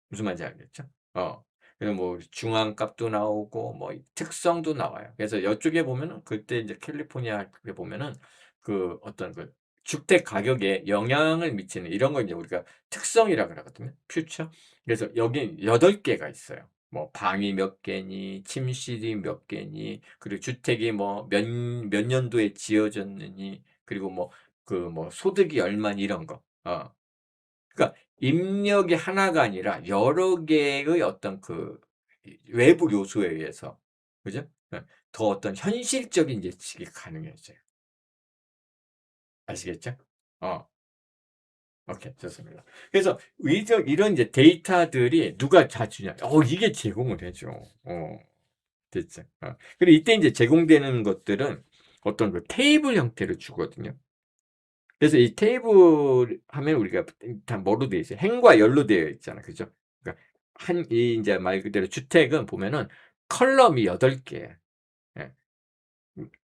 무슨 말인지 알겠죠? 그래서 뭐 중앙값도 나오고 뭐 특성도 나와요. 그래서 이쪽에 보면은 그때 이제 캘리포니아 그게 보면은 어떤 주택 가격에 영향을 미치는 이런 걸 이제 우리가 특성이라 그러거든요. 퓨처. 그래서 여기 8 개가 있어요. 뭐 방이 몇 개니, 침실이 몇 개니, 그리고 주택이 뭐 몇 년도에 지어졌느니, 그리고 뭐 뭐 소득이 얼마니 이런 거. 그러니까 입력이 하나가 아니라 여러 개의 어떤 외부 요소에 의해서 그죠? 예. 더 어떤 현실적인 예측이 가능해져요. 아시겠죠? 어. 오케이. 좋습니다. 그래서 이런 이제 데이터들이 누가 다 주냐? 이게 제공을 해 줘. 됐죠. 그리고 이때 인제 제공되는 것들은 어떤 테이블 형태로 주거든요. 그래서 이 테이블 하면 우리가 다 뭐로 되어 있어요? 행과 열로 되어 있잖아. 그죠? 그러니까 이 인제 말 그대로 주택은 보면은 컬럼이 8 개예요. 예.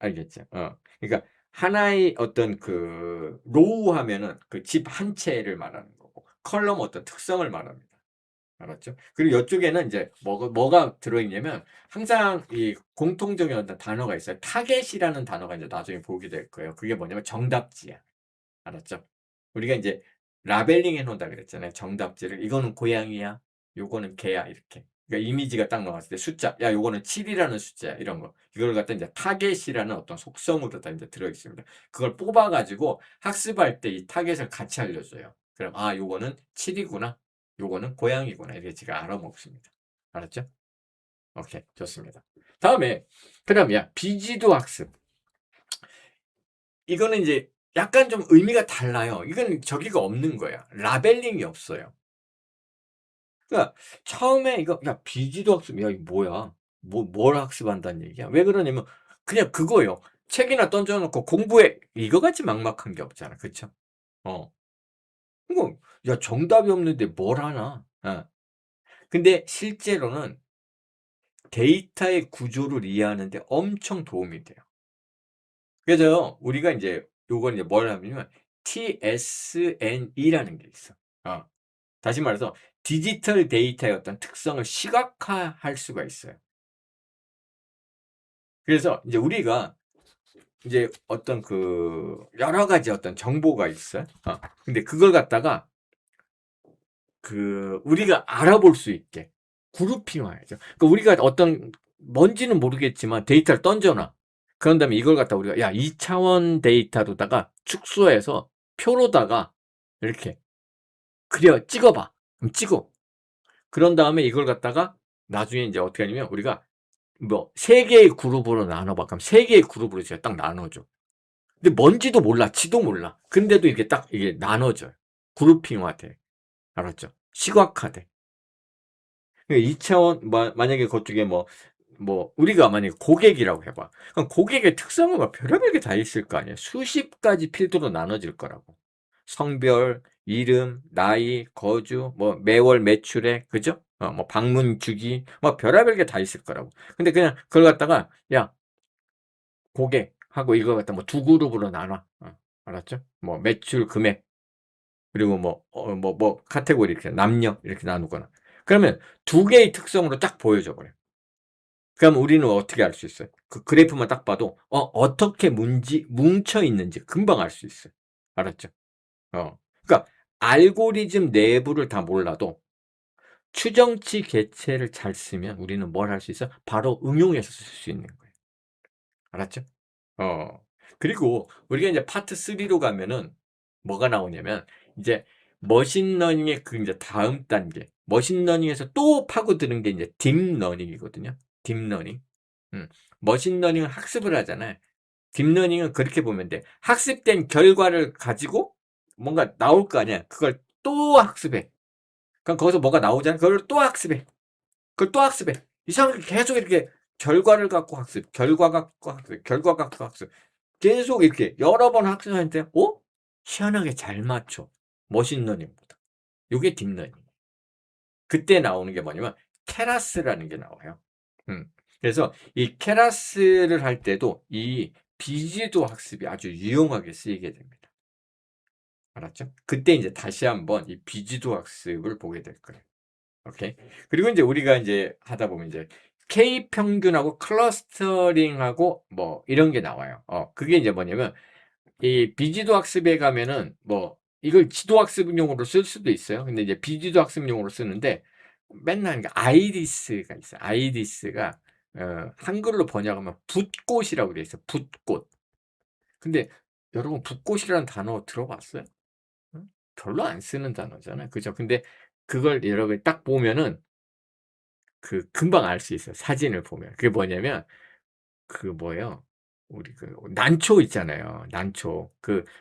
알겠죠? 그러니까 하나의 어떤 로우 하면은 집 한 채를 말하는 거고 컬럼은 어떤 특성을 말합니다. 알았죠? 그리고 요쪽에는 인제 뭐가 들어 있냐면 항상 이 공통적인 어떤 단어가 있어요. 타겟이라는 단어가 인제 나중에 보게 될 거예요. 그게 뭐냐면 정답지야. 알았죠? 우리가 인제 라벨링 해 놓는다 그랬잖아요, 정답지를. 이거는 고양이야. 요거는 개야. 이렇게. 그러니까 이미지가 딱 나왔을 때 숫자. 야 요거는 7 이라는 숫자야. 이런 거. 이걸 갖다 인제 타겟이라는 어떤 속성으로 다 인제 들어 있습니다. 그걸 뽑아 가지고 학습할 때 이 타겟을 같이 알려줘요. 그럼 '아 요거는 7 이구나. 요거는 고양이구나.' 이렇게 제가 알아먹습니다. 알았죠? 오케이. 좋습니다. 다음에 그다음에 비지도 학습. 이거는 이제 약간 좀 의미가 달라요. 이건 저기가 없는 거야. 라벨링이 없어요. 그러니까 처음에 이거 "야 비지도 학습." 야 이거 뭐야? 뭘 학습한다는 얘기야? 왜 그러냐면 그냥 그거예요. 책이나 던져 놓고 "공부해." 이거 같이 막막한 게 없잖아. 그쵸? 어. 이거 야 정답이 없는데 뭘 하나. 근데 실제로는 데이터의 구조를 이해하는 데 엄청 도움이 돼요. 그래서 우리가 인제 요건 이제 뭘 하냐면 TSNE라는 게 있어. 어. 다시 말해서 디지털 데이터의 어떤 특성을 시각화할 수가 있어요. 그래서 이제 우리가 이제 어떤 여러 가지 어떤 정보가 있어요. 근데 그걸 갖다가 우리가 알아볼 수 있게 그룹핑화해야죠. 그러니까 우리가 어떤 뭔지는 모르겠지만 데이터를 던져 놔. 그런 다음에 이걸 갖다가 우리가 야 2 차원 데이터로다가 축소해서 표로다가 이렇게 찍어 봐. 그럼 찍어. 그런 다음에 이걸 갖다가 나중에 인제 어떻게 하냐면 우리가 뭐 3 개의 그룹으로 나눠 봐. 그럼 3 개의 그룹으로 제가 딱 나눠 줘. 근데 뭔지도 몰라. 지도 몰라. 근데도 이게 딱 이게 나눠져요. 그룹핑화돼. 알았죠? 시각화돼. 그 2 차원 만약에 그쪽에 우리가 만약에 고객이라고 해 봐. 그럼 고객의 특성은 막 별의별 게 다 있을 거 아니에요. 수십 가지 필드로 나눠질 거라고. 성별, 이름, 나이, 거주, 매월 매출액, 그죠? 방문 주기, 별의별 게 다 있을 거라고. 근데 그냥 그걸 갖다가 "야, 고객하고 이거 갖다 두 그룹으로 나눠." 알았죠? 매출 금액, 그리고 카테고리 이렇게 남녀 이렇게 나누거나. 그러면 두 개의 특성으로 딱 보여줘 버려요. 그럼 우리는 어떻게 알 수 있어요? 그 그래프만 딱 봐도 어떻게 문지 뭉쳐 있는지 금방 알 수 있어요. 알았죠? 그러니까 알고리즘 내부를 다 몰라도 추정치 개체를 잘 쓰면 우리는 뭘 할 수 있어? 바로 응용해서 쓸 수 있는 거예요. 알았죠? 어. 그리고 우리가 인제 파트 3로 가면은 뭐가 나오냐면 이제 머신러닝의 그 인제 다음 단계, 머신러닝에서 또 파고드는 게 인제 딥러닝이거든요. 딥러닝. 음. 머신러닝은 학습을 하잖아요. 딥러닝은 그렇게 보면 돼. 학습된 결과를 가지고 뭔가 나올 거 아니야. 그걸 또 학습해. 그럼 거기서 뭐가 나오잖아. 그걸 또 학습해. 그걸 또 학습해. 이상하게 계속 이렇게 결과를 갖고 학습, 결과 갖고 학습, 결과 갖고 학습. 계속 이렇게 여러 번 학습하는데 희한하게 잘 맞춰. 머신러닝보다. 요게 딥러닝. 그때 나오는 게 뭐냐면 케라스라는 게 나와요. 음. 그래서 이 케라스를 할 때도 이 비지도 학습이 아주 유용하게 쓰이게 됩니다. 알았죠? 그때 인제 다시 한번 이 비지도 학습을 보게 될 거예요. 오케이. 그리고 인제 우리가 인제 하다 보면 이제 K 평균하고 클러스터링하고 이런 게 나와요. 그게 인제 뭐냐면 이 비지도 학습에 가면은 이걸 지도 학습용으로 쓸 수도 있어요. 근데 이제 비지도 학습용으로 쓰는데 맨날 아이리스가 있어요. 아이리스가 한글로 번역하면 붓꽃이라고 돼 있어요. 붓꽃. 근데 여러분 붓꽃이라는 단어 들어봤어요? 응? 별로 안 쓰는 단어잖아요. 그죠? 근데 그걸 여러분이 딱 보면은 금방 알 수 있어요, 사진을 보면. 그게 뭐냐면 뭐예요. 우리 난초 있잖아요. 난초.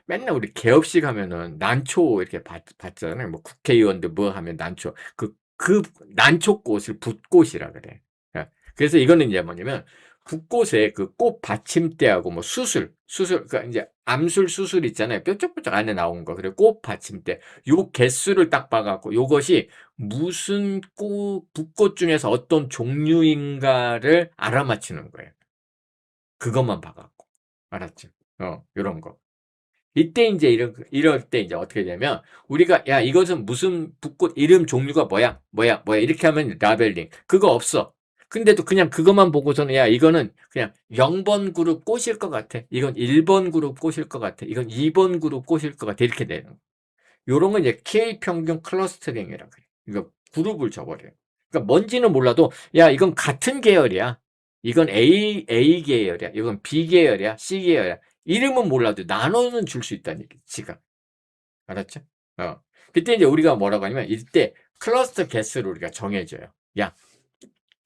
맨날 우리 개업식 하면은 난초 이렇게 받잖아요. 국회의원들 하면 난초. 난초꽃을 붓꽃이라 그래. 그래서 이거는 이제 뭐냐면 붓꽃에 꽃 받침대하고 수술 그러니까 인제 암술 수술 있잖아요. 뾰족뾰족 안에 나온 거. 그리고 꽃 받침대. 요 개수를 딱 봐 갖고 요것이 무슨 붓꽃 중에서 어떤 종류인가를 알아맞히는 거예요. 그것만 봐 갖고. 알았죠? 요런 거. 이때 인제 이럴 때 인제 어떻게 되냐면 우리가 "야 이것은 무슨 붓꽃 이름 종류가 뭐야, 뭐야, 뭐야." 이렇게 하면 라벨링. 그거 없어. 근데도 그냥 그것만 보고서는 "야 이거는 그냥 0번 그룹 꽃일 것 같아. 이건 1번 그룹 꽃일 것 같아. 이건 2번 그룹 꽃일 것 같아." 이렇게 되는 요런 건 이제 K 평균 클러스터링이라고 해요. 이거 그룹을 줘 버려요. 그러니까 뭔지는 몰라도 "야 이건 같은 계열이야. 이건 A 계열이야. 이건 B 계열이야. C 계열이야." 이름은 몰라도 나눠는 줄 수 있다는 얘기지 지가. 알았죠? 어. 그때 이제 우리가 뭐라고 하냐면 이때 클러스터 개수를 우리가 정해 줘요. "야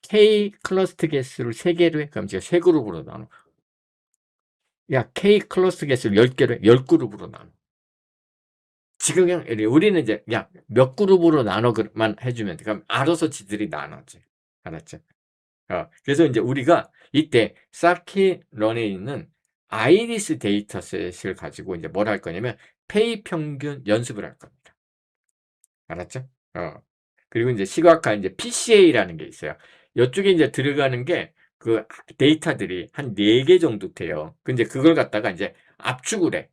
K 클러스터 개수를 3 개로 해." 그럼 제가 3 그룹으로 나눠. "야 K 클러스터 개수를 10 개로 해." 10 그룹으로 나눠. 지금 그냥 우리는 이제 "야 몇 그룹으로 나눠." 만 해 주면 돼. 그럼 알아서 지들이 나눠 줘. 알았죠? 그래서 인제 우리가 이때 사키러닝은 아이리스 데이터셋을 가지고 인제 뭘 할 거냐면 페이 평균 연습을 할 겁니다. 알았죠? 어. 그리고 인제 시각화 인제 PCA라는 게 있어요. 요쪽에 인제 들어가는 게 데이터들이 한 4개 정도 돼요. 근데 그걸 갖다가 인제 압축을 해.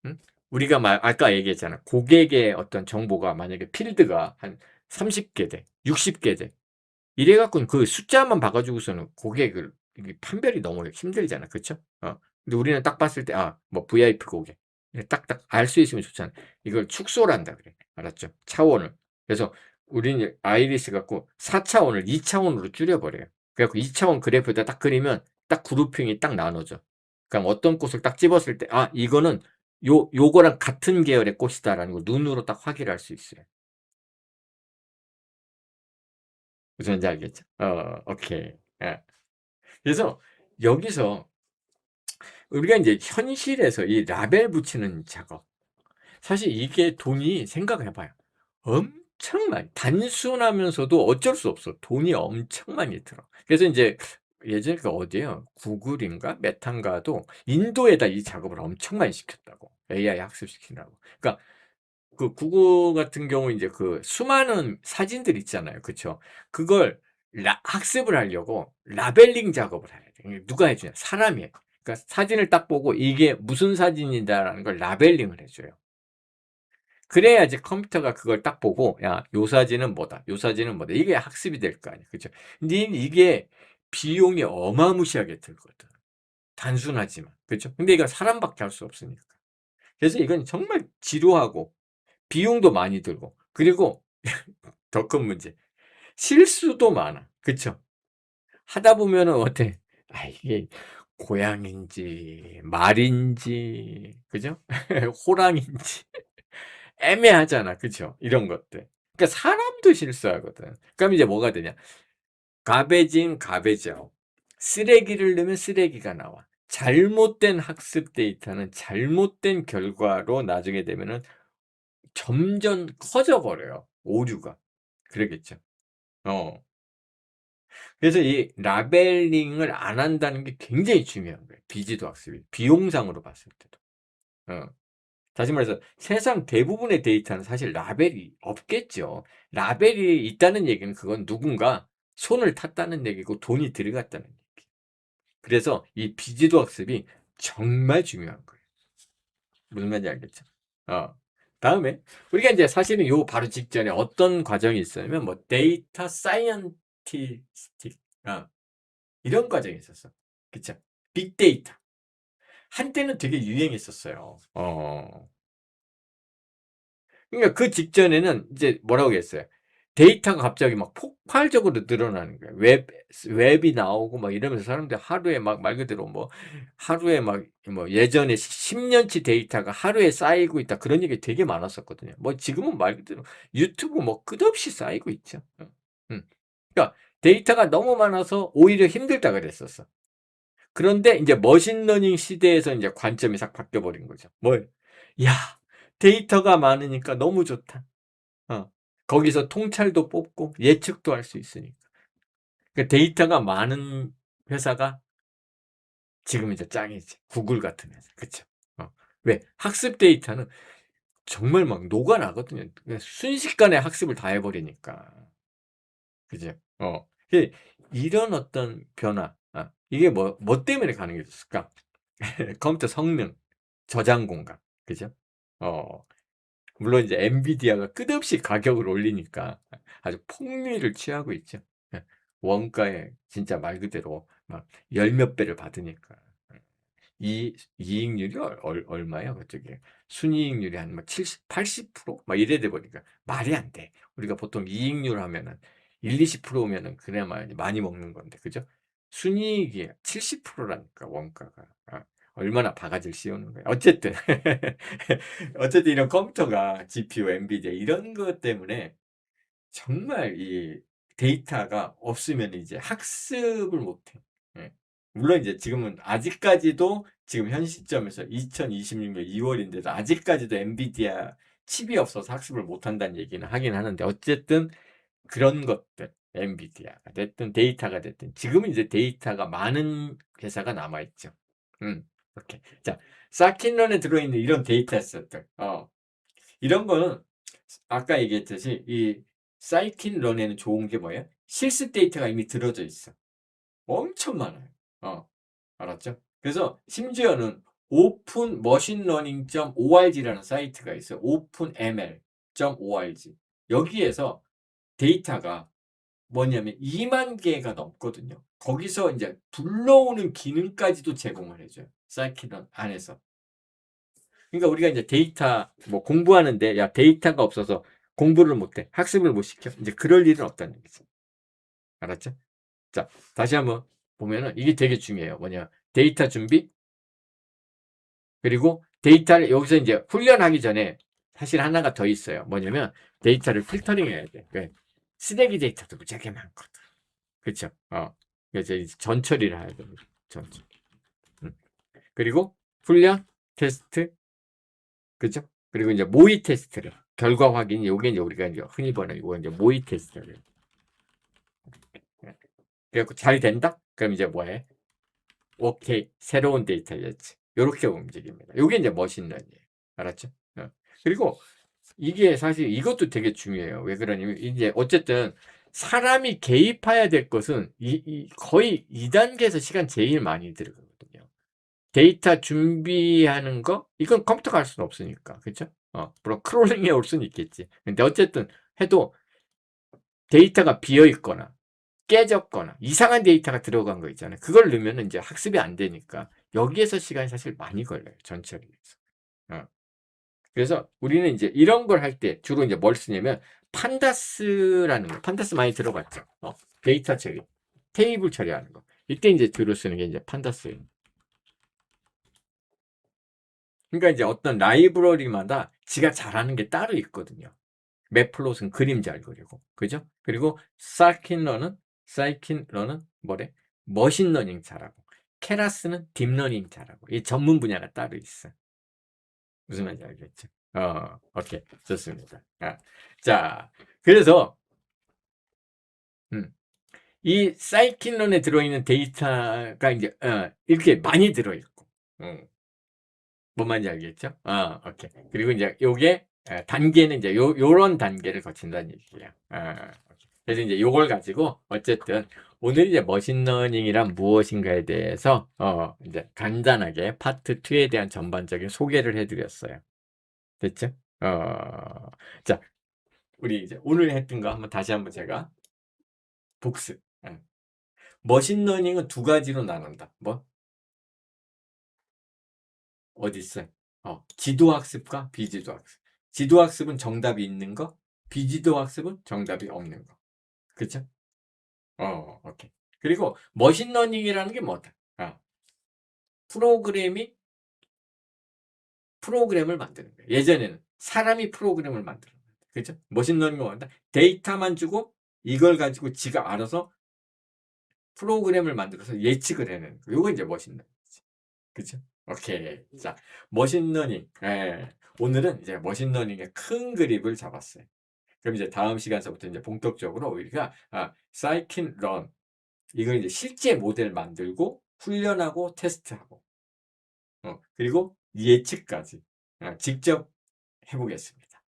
응? 우리가 아까 얘기했잖아. 고객의 어떤 정보가 만약에 필드가 한 30개 돼. 60개 돼. 이래 갖고는 그 숫자만 봐 가지고서는 고객을 이게 판별이 너무 힘들잖아. 그쵸? 근데 우리는 딱 봤을 때 VIP 고객. 이렇게 딱딱 알 수 있으면 좋잖아. 이걸 축소를 한다 그래. 알았죠? 차원을. 그래서 우리는 아이리스 갖고 4 차원을 2 차원으로 줄여 버려요. 그래 갖고 2 차원 그래프에다 딱 그리면 딱 그룹핑이 딱 나눠져. 그럼 어떤 꽃을 딱 집었을 때 '아 이거는 요거랑 같은 계열의 꽃이다.'라는 걸 눈으로 딱 확인할 수 있어요. 무슨 말인지 알겠죠? 오케이. 예. 그래서 여기서 우리가 이제 현실에서 이 라벨 붙이는 작업, 사실 이게 돈이 생각해 봐요. 엄청 많이, 단순하면서도 어쩔 수 없어. 돈이 엄청 많이 들어. 그래서 인제 예전에 그 어디에요? 구글인가 메타인가도 인도에다 이 작업을 엄청 많이 시켰다고. AI 학습시키라고. 그러니까 그 구글 같은 경우 인제 그 수많은 사진들 있잖아요. 그쵸? 그걸 학습을 하려고 라벨링 작업을 해야 돼. 이게 누가 해 주냐? 사람이 해. 그러니까 사진을 딱 보고 '이게 무슨 사진이다.'라는 걸 라벨링을 해 줘요. 그래야지 컴퓨터가 그걸 딱 보고 '야 요 사진은 뭐다. 요 사진은 뭐다.' 이게 학습이 될 거 아니야. 그죠? 근데 이게 비용이 어마무시하게 들거든. 단순하지만. 그죠? 근데 이건 사람밖에 할 수 없으니까. 그래서 이건 정말 지루하고 비용도 많이 들고, 그리고 더 큰 문제, 실수도 많아. 그쵸? 하다 보면은 어때? 아 이게 고양인지 말인지, 그죠? 호랑인지 애매하잖아. 그쵸? 이런 것들. 그러니까 사람도 실수하거든. 그럼 이제 뭐가 되냐? garbage in, garbage out. 쓰레기를 넣으면 쓰레기가 나와. 잘못된 학습 데이터는 잘못된 결과로 나중에 되면은 점점 커져 버려요, 오류가. 그러겠죠. 어. 그래서 이 라벨링을 안 한다는 게 굉장히 중요한 거예요, 비지도 학습이. 비용상으로 봤을 때도. 어. 다시 말해서 세상 대부분의 데이터는 사실 라벨이 없겠죠. 라벨이 있다는 얘기는 그건 누군가 손을 탔다는 얘기고 돈이 들어갔다는 얘기. 그래서 이 비지도 학습이 정말 중요한 거예요. 무슨 말인지 알겠죠? 어. 다음에 우리가 인제 사실은 요 바로 직전에 어떤 과정이 있었냐면 뭐 데이터 사이언티스틱, 이런 과정이 있었어. 그쵸? 빅데이터. 한때는 되게 유행했었어요. 그러니까 그 직전에는 이제 뭐라고 했어요? 데이터가 갑자기 막 폭발적으로 늘어나는 거예요. 웹이 나오고 막 이러면서 사람들이 하루에 막 말 그대로 뭐 하루에 막 뭐 예전에 10 년치 데이터가 하루에 쌓이고 있다, 그런 얘기 되게 많았었거든요. 뭐 지금은 말 그대로 유튜브 뭐 끝없이 쌓이고 있죠. 음. 그러니까 데이터가 너무 많아서 오히려 힘들다 그랬었어. 그런데 인제 머신러닝 시대에서 인제 관점이 싹 바뀌어 버린 거죠. 뭘? "야, 데이터가 많으니까 너무 좋다." 어. 거기서 통찰도 뽑고 예측도 할 수 있으니까. 그 데이터가 많은 회사가 지금 이제 짱이지. 구글 같은 회사. 그쵸? 어. 왜? 학습 데이터는 정말 막 녹아나거든요. 그냥 순식간에 학습을 다 해 버리니까. 그죠? 이런 어떤 변화, 이게 뭐 때문에 가능해졌을까? 컴퓨터 성능, 저장 공간. 그죠? 어. 물론 이제 엔비디아가 끝없이 가격을 올리니까 아주 폭리를 취하고 있죠. 예. 원가에 진짜 말 그대로 막 열 몇 배를 받으니까. 예. 이익률이 얼마예요 그쪽에. 순이익률이 한 막 70, 80%막 이래 돼 버리니까 말이 안 돼. 우리가 보통 이익률 하면은 1-20% 오면은 그나마 이제 많이 먹는 건데, 그죠? 순이익이 70% 라니까 원가가. 얼마나 바가지를 씌우는 거야. 어쨌든 어쨌든 이런 컴퓨터가 GPU, 엔비디아 이런 것 때문에 정말 이 데이터가 없으면 이제 학습을 못 해. 예. 물론 이제 지금은 아직까지도 지금 현 시점에서 2026년 2 월인데도 아직까지도 엔비디아 칩이 없어서 학습을 못 한다는 얘기는 하긴 하는데, 어쨌든 그런 것들, 엔비디아가 됐든 데이터가 됐든 지금은 이제 데이터가 많은 회사가 남아 있죠. 이렇게. 자, 사킨런에 들어있는 이런 데이터셋들. 이런 거는 아까 얘기했듯이 이 사이킨런에는 좋은 게 뭐예요? 실습 데이터가 이미 들어져 있어. 엄청 많아요. 어. 알았죠? 그래서 심지어는 오픈 머신러닝.org라는 사이트가 있어요. openml.org. 여기에서 데이터가 뭐냐면 2만 개가 넘거든요. 거기서 인제 불러오는 기능까지도 제공을 해 줘요, 사이키런 안에서. 그러니까 우리가 이제 데이터 뭐 공부하는데 "야 데이터가 없어서 공부를 못 해. 학습을 못 시켜." 인제 그럴 일은 없다는 얘기죠. 알았죠? 자, 다시 한번 보면은 이게 되게 중요해요. 뭐냐, 데이터 준비, 그리고 데이터를 여기서 인제 훈련하기 전에 사실 하나가 더 있어요. 뭐냐면 데이터를 필터링 해야 돼. 왜? 쓰레기 데이터도 무지하게 많거든. 그쵸? 그래서 이제 전처리를 해야 됩니다. 전처리. 그리고 훈련, 테스트, 그죠? 그리고 이제 모의 테스트를 결과 확인. 요게 이제 우리가 이제 흔히 보는 이거 이제 모의 테스트를. 그래갖고 잘 된다? 그럼 이제 뭐해? 오케이, 새로운 데이터 예측. 요렇게 움직입니다. 요게 이제 머신러닝이에요. 알았죠? 그리고 이게 사실 이것도 되게 중요해요. 왜 그러냐면 이제 어쨌든 사람이 개입해야 될 것은 거의 2단계에서 시간 제일 많이 들거든요. 데이터 준비하는 거 이건 컴퓨터가 할 수는 없으니까. 그죠? 물론 크롤링에 올 수는 있겠지. 근데 어쨌든 해도 데이터가 비어 있거나 깨졌거나 이상한 데이터가 들어간 거 있잖아요. 그걸 넣으면 이제 학습이 안 되니까 여기에서 시간이 사실 많이 걸려요. 전처리에서. 어. 그래서 우리는 이제 이런 걸 할 때 주로 이제 뭘 쓰냐면 판다스라는 거. 판다스 많이 들어봤죠? 데이터 처리, 테이블 처리하는 거. 이때 이제 주로 쓰는 게 이제 판다스예요. 그러니까 이제 어떤 라이브러리마다 지가 잘하는 게 따로 있거든요. 맵플롯은 그림 잘 그리고, 그죠? 그리고 사이킨러는 뭐래? 머신러닝 잘하고, 케라스는 딥러닝 잘하고, 이 전문 분야가 따로 있어. 무슨 말인지 알겠죠? 오케이. 좋습니다. 자, 그래서, 이 사이킨론에 들어있는 데이터가 이제, 이렇게 많이 들어있고, 뭔 말인지 알겠죠? 오케이. 그리고 이제 요게, 단계는 이제 요런 단계를 거친다는 얘기예요. 오케이. 그래서 이제 요걸 가지고, 어쨌든, 오늘 이제 머신러닝이란 무엇인가에 대해서, 이제 간단하게 파트 2에 대한 전반적인 소개를 해드렸어요. 됐죠? 자, 우리 이제 오늘 했던 거 다시 한번 제가 복습. 머신러닝은 두 가지로 나눈다. 뭐? 어디 있어요? 지도학습과 비지도학습. 지도학습은 정답이 있는 거, 비지도학습은 정답이 없는 거. 그쵸? 오케이. 그리고 머신러닝이라는 게 뭐다? 프로그램을 만드는 거예요. 예전에는 사람이 프로그램을 만들었는데, 그죠? 머신러닝은 뭐다? 데이터만 주고 이걸 가지고 지가 알아서 프로그램을 만들어서 예측을 해내는 거. 요거 이제 머신러닝이지. 그죠? 오케이. 자, 머신러닝. 오늘은 이제 머신러닝의 큰 그립을 잡았어요. 그럼 이제 다음 시간서부터 이제 본격적으로 우리가 사이킨런 이걸 이제 실제 모델 만들고 훈련하고 테스트하고 그리고 예측까지 직접 해보겠습니다.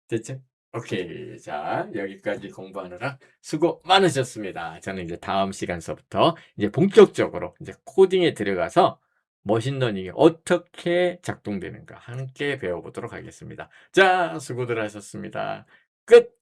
됐죠? 오케이. 자, 여기까지 공부하느라 수고 많으셨습니다. 저는 이제 다음 시간서부터 이제 본격적으로 이제 코딩에 들어가서 머신러닝이 어떻게 작동되는가 함께 배워보도록 하겠습니다. 자, 수고들 하셨습니다. 끝!